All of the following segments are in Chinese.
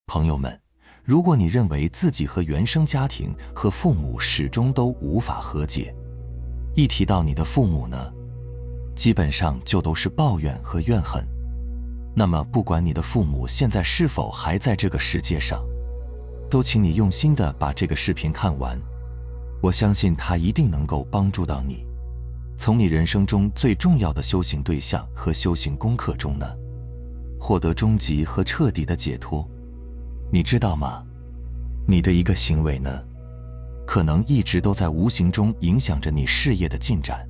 朋友们，如果你认为自己和原生家庭和父母始终都无法和解，一提到你的父母呢，基本上就都是抱怨和怨恨。那么不管你的父母现在是否还在这个世界上，都请你用心的把这个视频看完，我相信它一定能够帮助到你，从你人生中最重要的修行对象和修行功课中呢，获得终极和彻底的解脱。你知道吗？你的一个行为呢，可能一直都在无形中影响着你事业的进展，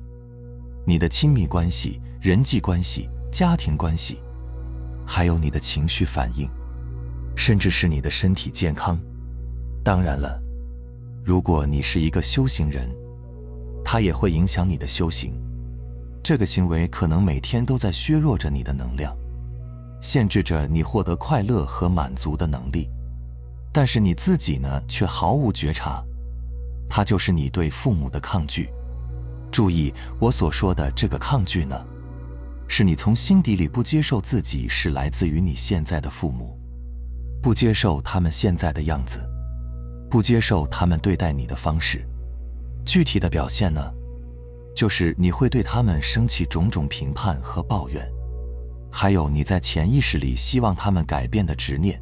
你的亲密关系、人际关系、家庭关系，还有你的情绪反应，甚至是你的身体健康。当然了，如果你是一个修行人，它也会影响你的修行。这个行为可能每天都在削弱着你的能量，限制着你获得快乐和满足的能力，但是你自己呢，却毫无觉察。它就是你对父母的抗拒。注意，我所说的这个抗拒呢，是你从心底里不接受自己是来自于你现在的父母，不接受他们现在的样子，不接受他们对待你的方式。具体的表现呢，就是你会对他们升起种种评判和抱怨，还有你在潜意识里希望他们改变的执念。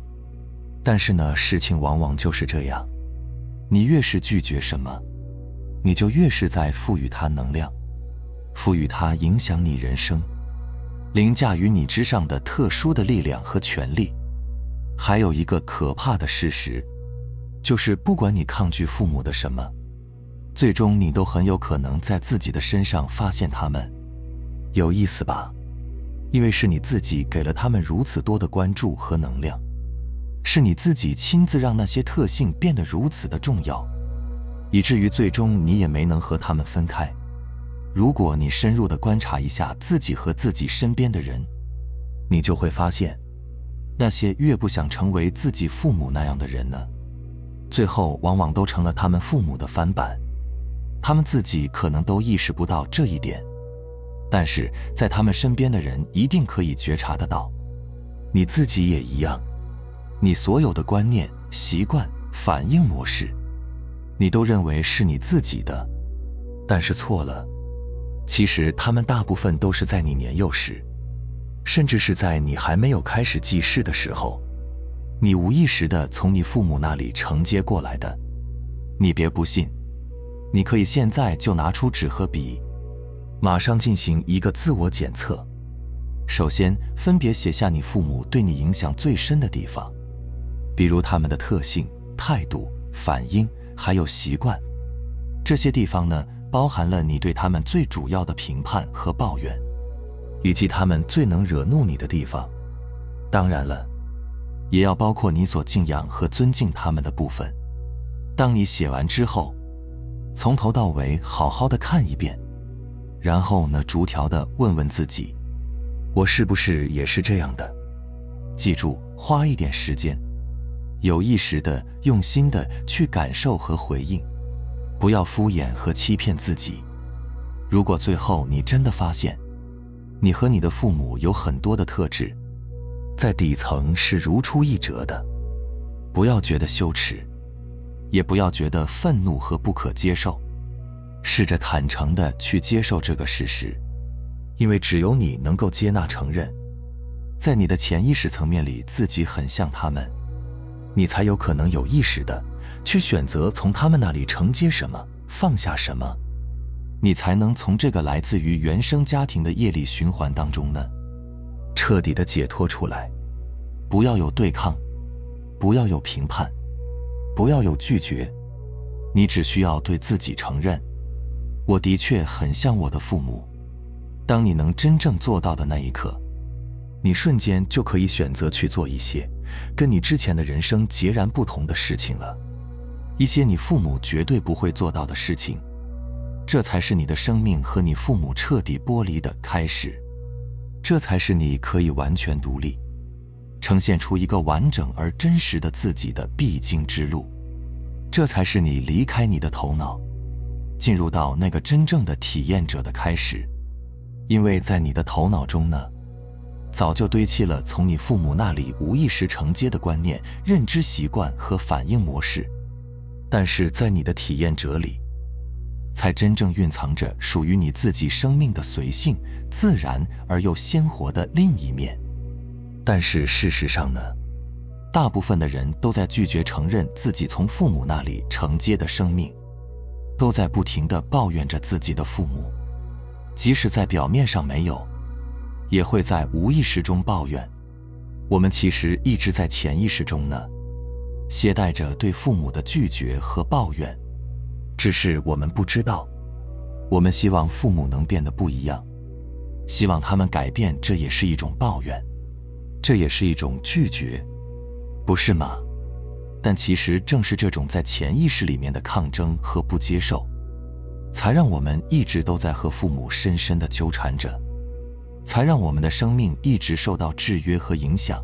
但是呢，事情往往就是这样，你越是拒绝什么，你就越是在赋予它能量，赋予它影响你人生凌驾于你之上的特殊的力量和权利。还有一个可怕的事实，就是不管你抗拒父母的什么，最终你都很有可能在自己的身上发现他们。有意思吧？因为是你自己给了他们如此多的关注和能量，是你自己亲自让那些特性变得如此的重要，以至于最终你也没能和他们分开。如果你深入地观察一下自己和自己身边的人，你就会发现，那些越不想成为自己父母那样的人呢，最后往往都成了他们父母的翻版。他们自己可能都意识不到这一点，但是在他们身边的人一定可以觉察得到。你自己也一样，你所有的观念、习惯、反应模式，你都认为是你自己的，但是错了。其实他们大部分都是在你年幼时，甚至是在你还没有开始记事的时候，你无意识地从你父母那里承接过来的。你别不信，你可以现在就拿出纸和笔，马上进行一个自我检测。首先，分别写下你父母对你影响最深的地方，比如他们的特性、态度、反应，还有习惯。这些地方呢，包含了你对他们最主要的评判和抱怨，以及他们最能惹怒你的地方。当然了，也要包括你所敬仰和尊敬他们的部分。当你写完之后，从头到尾好好的看一遍，然后呢，逐条的问问自己，我是不是也是这样的？记住，花一点时间，有意识的、用心的去感受和回应，不要敷衍和欺骗自己。如果最后你真的发现，你和你的父母有很多的特质，在底层是如出一辙的，不要觉得羞耻，也不要觉得愤怒和不可接受，试着坦诚地去接受这个事实，因为只有你能够接纳承认，在你的潜意识层面里自己很像他们，你才有可能有意识地去选择从他们那里承接什么，放下什么，你才能从这个来自于原生家庭的业力循环当中呢，彻底的解脱出来。不要有对抗，不要有评判，不要有拒绝，你只需要对自己承认，我的确很像我的父母。当你能真正做到的那一刻，你瞬间就可以选择去做一些跟你之前的人生截然不同的事情了，一些你父母绝对不会做到的事情。这才是你的生命和你父母彻底剥离的开始，这才是你可以完全独立，呈现出一个完整而真实的自己的必经之路。这才是你离开你的头脑，进入到那个真正的体验者的开始。因为在你的头脑中呢，早就堆砌了从你父母那里无意识承接的观念、认知习惯和反应模式，但是在你的体验者里，才真正蕴藏着属于你自己生命的随性、自然而又鲜活的另一面。但是事实上呢，大部分的人都在拒绝承认自己从父母那里承接的生命，都在不停地抱怨着自己的父母，即使在表面上没有，也会在无意识中抱怨。我们其实一直在潜意识中呢，携带着对父母的拒绝和抱怨，只是我们不知道。我们希望父母能变得不一样，希望他们改变，这也是一种抱怨，这也是一种拒绝，不是吗？但其实正是这种在潜意识里面的抗争和不接受，才让我们一直都在和父母深深地纠缠着，才让我们的生命一直受到制约和影响，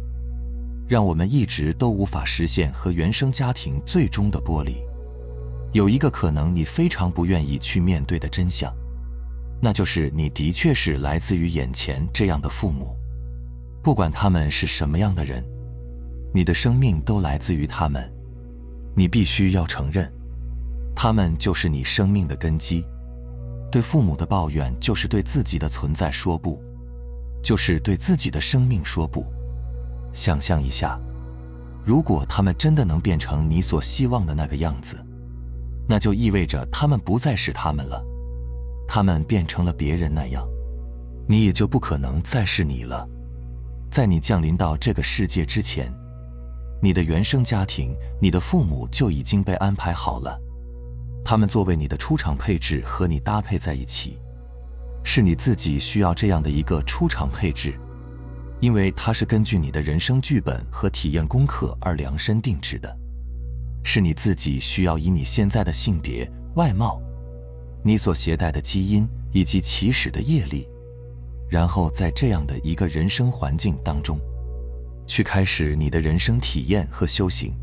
让我们一直都无法实现和原生家庭最终的剥离。有一个可能你非常不愿意去面对的真相，那就是你的确是来自于眼前这样的父母，不管他们是什么样的人，你的生命都来自于他们。你必须要承认，他们就是你生命的根基。对父母的抱怨就是对自己的存在说不，就是对自己的生命说不。想象一下，如果他们真的能变成你所希望的那个样子，那就意味着他们不再是他们了，他们变成了别人那样，你也就不可能再是你了。在你降临到这个世界之前，你的原生家庭，你的父母就已经被安排好了，他们作为你的出场配置和你搭配在一起，是你自己需要这样的一个出场配置，因为它是根据你的人生剧本和体验功课而量身定制的，是你自己需要以你现在的性别、外貌、你所携带的基因以及起始的业力，然后在这样的一个人生环境当中去开始你的人生体验和修行。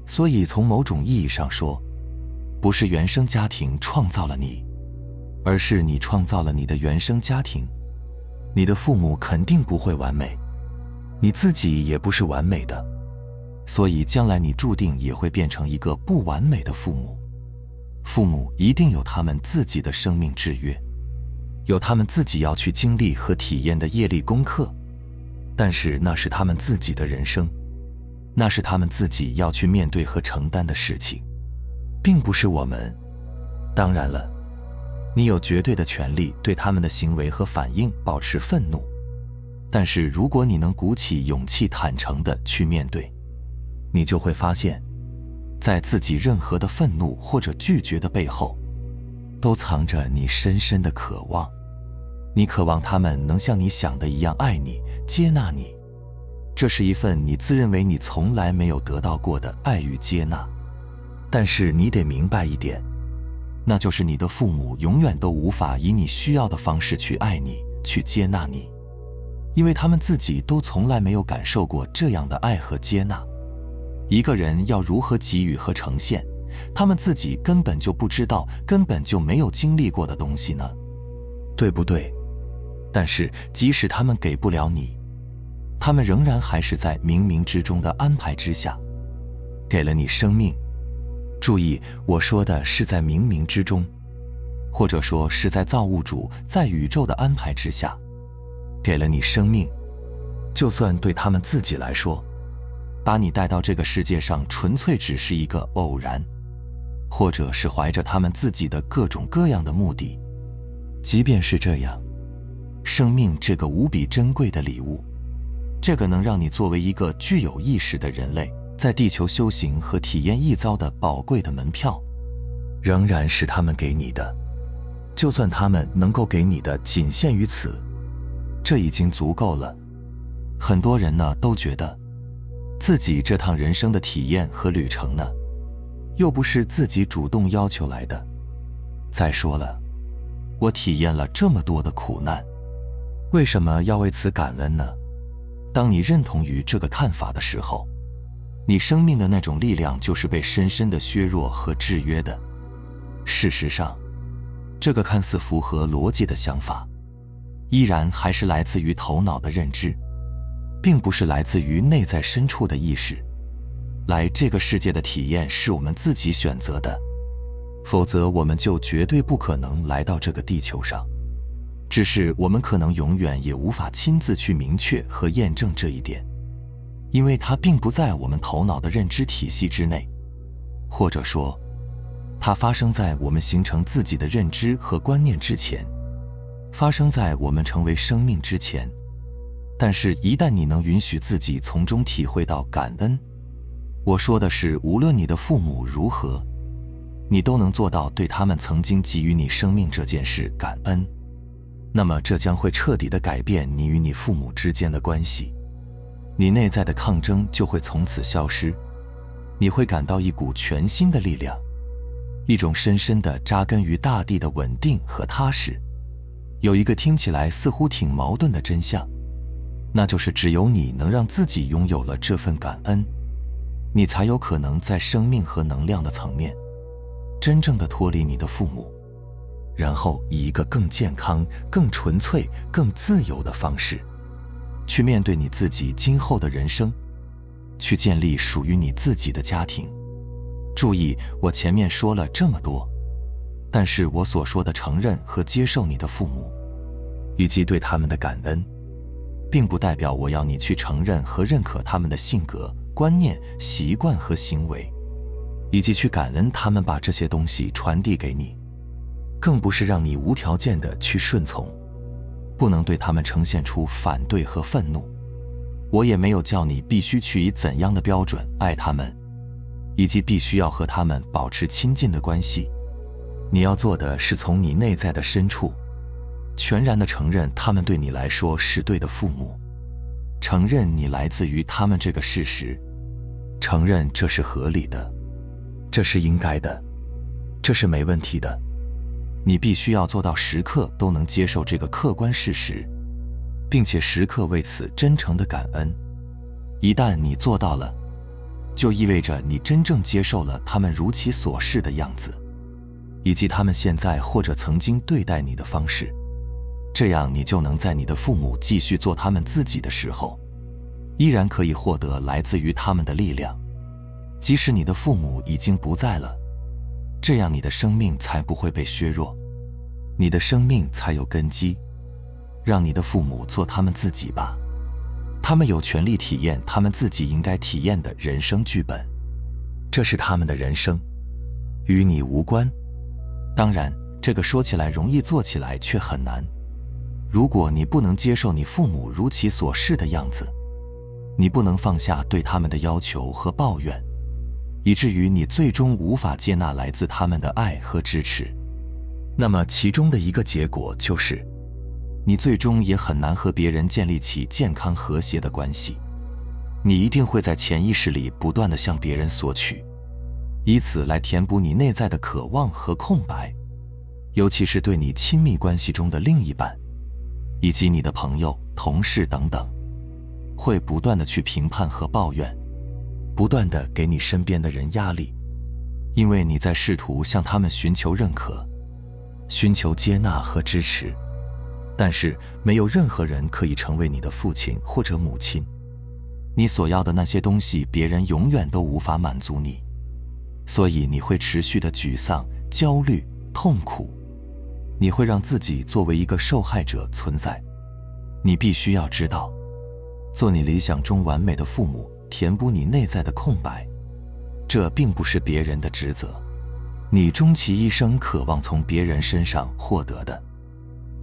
所以从某种意义上说，不是原生家庭创造了你，而是你创造了你的原生家庭。你的父母肯定不会完美，你自己也不是完美的，所以将来你注定也会变成一个不完美的父母。父母一定有他们自己的生命制约，有他们自己要去经历和体验的业力功课，但是那是他们自己的人生，那是他们自己要去面对和承担的事情，并不是我们。当然了，你有绝对的权利对他们的行为和反应保持愤怒，但是如果你能鼓起勇气坦诚地去面对，你就会发现，在自己任何的愤怒或者拒绝的背后，都藏着你深深的渴望。你渴望他们能像你想的一样爱你、接纳你，这是一份你自认为你从来没有得到过的爱与接纳。但是你得明白一点，那就是你的父母永远都无法以你需要的方式去爱你、去接纳你，因为他们自己都从来没有感受过这样的爱和接纳。一个人要如何给予和呈现，他们自己根本就不知道，根本就没有经历过的东西呢，对不对？但是即使他们给不了你，他们仍然还是在冥冥之中的安排之下，给了你生命。注意，我说的是在冥冥之中，或者说是在造物主、在宇宙的安排之下，给了你生命。就算对他们自己来说，把你带到这个世界上纯粹只是一个偶然，或者是怀着他们自己的各种各样的目的，即便是这样，生命这个无比珍贵的礼物，这个能让你作为一个具有意识的人类在地球修行和体验异糟的宝贵的门票，仍然是他们给你的。就算他们能够给你的仅限于此，这已经足够了。很多人呢都觉得自己这趟人生的体验和旅程呢，又不是自己主动要求来的。再说了，我体验了这么多的苦难，为什么要为此感恩呢？当你认同于这个看法的时候，你生命的那种力量就是被深深的削弱和制约的。事实上，这个看似符合逻辑的想法，依然还是来自于头脑的认知。并不是来自于内在深处的意识。来这个世界的体验是我们自己选择的，否则我们就绝对不可能来到这个地球上。只是我们可能永远也无法亲自去明确和验证这一点，因为它并不在我们头脑的认知体系之内，或者说，它发生在我们形成自己的认知和观念之前，发生在我们成为生命之前。但是，一旦你能允许自己从中体会到感恩，我说的是，无论你的父母如何，你都能做到对他们曾经给予你生命这件事感恩，那么这将会彻底地改变你与你父母之间的关系，你内在的抗争就会从此消失，你会感到一股全新的力量，一种深深地扎根于大地的稳定和踏实。有一个听起来似乎挺矛盾的真相，那就是只有你能让自己拥有了这份感恩，你才有可能在生命和能量的层面真正的脱离你的父母，然后以一个更健康、更纯粹、更自由的方式去面对你自己今后的人生，去建立属于你自己的家庭。注意，我前面说了这么多，但是我所说的承认和接受你的父母，以及对他们的感恩，并不代表我要你去承认和认可他们的性格、观念、习惯和行为，以及去感恩他们把这些东西传递给你，更不是让你无条件的去顺从，不能对他们呈现出反对和愤怒。我也没有叫你必须去以怎样的标准爱他们，以及必须要和他们保持亲近的关系。你要做的是从你内在的深处全然地承认他们对你来说是对的父母，承认你来自于他们这个事实，承认这是合理的，这是应该的，这是没问题的。你必须要做到时刻都能接受这个客观事实，并且时刻为此真诚的感恩。一旦你做到了，就意味着你真正接受了他们如其所是的样子，以及他们现在或者曾经对待你的方式。这样你就能在你的父母继续做他们自己的时候，依然可以获得来自于他们的力量，即使你的父母已经不在了，这样你的生命才不会被削弱，你的生命才有根基。让你的父母做他们自己吧，他们有权利体验他们自己应该体验的人生剧本，这是他们的人生，与你无关。当然，这个说起来容易，做起来却很难。如果你不能接受你父母如其所是的样子，你不能放下对他们的要求和抱怨，以至于你最终无法接纳来自他们的爱和支持，那么其中的一个结果就是，你最终也很难和别人建立起健康和谐的关系。你一定会在潜意识里不断地向别人索取，以此来填补你内在的渴望和空白，尤其是对你亲密关系中的另一半，以及你的朋友、同事等等，会不断地去评判和抱怨，不断地给你身边的人压力，因为你在试图向他们寻求认可，寻求接纳和支持。但是没有任何人可以成为你的父亲或者母亲，你所要的那些东西，别人永远都无法满足你，所以你会持续的沮丧、焦虑、痛苦，你会让自己作为一个受害者存在。你必须要知道，做你理想中完美的父母，填补你内在的空白，这并不是别人的职责，你终其一生渴望从别人身上获得的，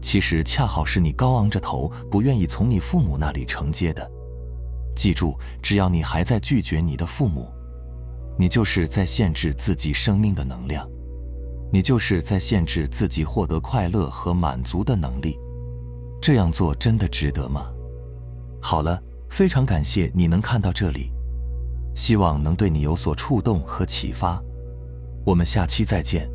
其实恰好是你高昂着头，不愿意从你父母那里承接的。记住，只要你还在拒绝你的父母，你就是在限制自己生命的能量，你就是在限制自己获得快乐和满足的能力。这样做真的值得吗？好了，非常感谢你能看到这里，希望能对你有所触动和启发。我们下期再见。